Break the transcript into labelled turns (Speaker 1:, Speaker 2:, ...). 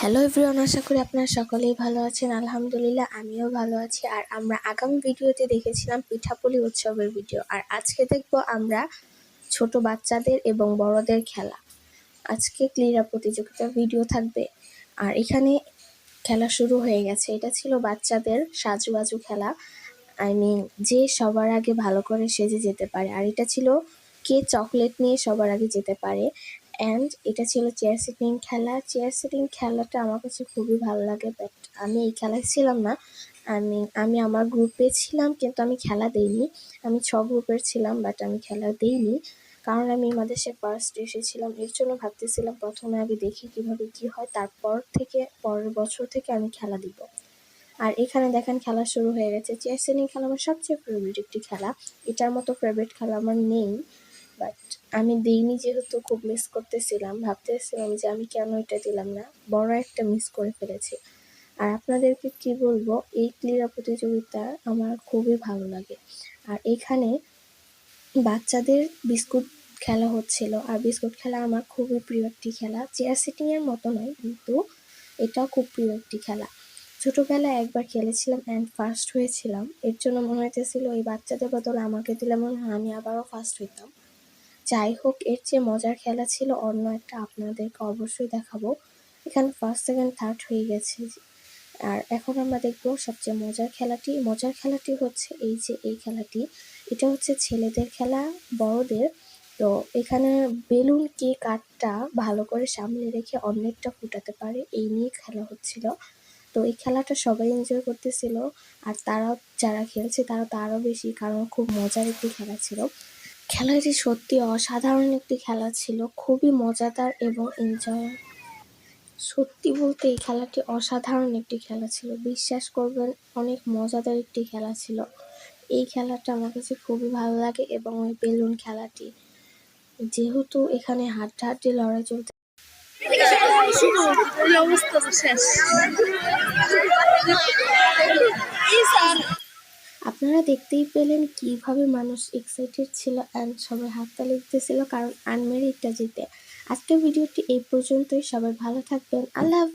Speaker 1: Hello everyone, আশা করি আপনারা সকলেই ভালো আছেন। আলহামদুলিল্লাহ আমিও ভালো আছি। আর আমরা আগামী ভিডিওতে দেখেছিলাম পিঠাপুলি উৎসবের ভিডিও, আর আজকে দেখব আমরা ছোট বাচ্চাদের এবং বড়দের খেলা। আজকে ক্রীড়া প্রতিযোগিতার ভিডিও থাকবে, আর এখানে খেলা শুরু হয়ে গেছে। এটা ছিল বাচ্চাদের সাজুবাজু খেলা, যে সবার আগে ভালো করে সেজে যেতে পারে। আর এটা ছিল কে চকলেট নিয়ে সবার আগে যেতে পারে। অ্যান্ড এটা ছিল চেয়ার সিটিং খেলা। চেয়ার সিটিং খেলাটা আমার কাছে খুবই ভালো লাগে, বাট আমি এই খেলায় ছিলাম না। আমি আমার গ্রুপে ছিলাম, কিন্তু আমি খেলা দেইনি। আমি 6 গ্রুপের ছিলাম, বাট আমি খেলা দেইনি, কারণ আমি মাদ্রাসায় ফার্স্ট এসেছিলাম। এর জন্য ভাবতেছিলাম প্রথমে আগে দেখি কিভাবে কি হয়, তারপর থেকে পরের বছর থেকে আমি খেলা দিব। আর এখানে দেখেন খেলা শুরু হয়ে গেছে। চেয়ার সিটিং খেলা আমার সবচেয়ে ফেভারিট একটি খেলা। এটার মতো ফেভারিট খেলা আমার নেই, বাট আমি দিইনি যেহেতু খুব মিস করতেছিলাম। ভাবতেছিলাম যে আমি কেন এটা দিলাম না, বড় একটা মিস করে ফেলেছি। আর আপনাদেরকে কি বলবো, এই ক্রীড়া প্রতিযোগিতা আমার খুবই ভালো লাগে। আর এখানে বাচ্চাদের বিস্কুট খেলা হচ্ছিল, আর বিস্কুট খেলা আমার খুবই প্রিয় একটি খেলা। চেয়ার সিটিংয়ের মতো নয়, কিন্তু এটাও খুব প্রিয় একটি খেলা। ছোটোবেলায় একবার খেলেছিলাম অ্যান্ড ফার্স্ট হয়েছিলাম। এর জন্য মনে হইতেছিল এই বাচ্চাদের বদলে আমাকে দিলে মনে হয় আমি আবারও ফার্স্ট হইতাম। যাই হোক, এর চেয়ে মজার খেলা ছিল অন্য একটা, আপনাদেরকে অবশ্যই দেখাবো। এখানে ফার্স্ট সেকেন্ড থার্ড হয়ে গেছে। আর এখন আমরা দেখবো সবচেয়ে মজার খেলাটি হচ্ছে এই খেলাটি। এটা হচ্ছে ছেলেদের খেলা, বড়দের। তো এখানে বেলুন কে কাঠটা ভালো করে সামনে রেখে অন্যেরটা ফুটাতে পারে, এই নিয়ে খেলা হচ্ছিল। তো এই খেলাটা সবাই এনজয় করতেছিল, আর যারা খেলছে তারা তো আরও বেশি, কারণ খুব মজার একটি খেলা ছিল। খেলাটি সত্যি অসাধারণ একটি খেলা ছিল, খুবই মজাদার এবং সত্যি বলতে এই খেলাটি অসাধারণ একটি খেলা ছিল। বিশ্বাস করবেন, অনেক মজাদার একটি খেলা ছিল। এই খেলাটা আমার কাছে খুবই ভালো লাগে। এবং ওই বেলুন খেলাটি, যেহেতু এখানে হাড্ডাহাড্ডি লড়াই চলতে, আপনারা দেখতেই পেলেন কিভাবে মানুষ এক্সাইটেড ছিল অ্যান্ড সবাই হাততালি দিতেছিল, কারণ আনমেরিটটা জিতে। আজকের ভিডিওটি এই পর্যন্তই। সবাই ভালো থাকবেন। আল্লাহ হাফেজ।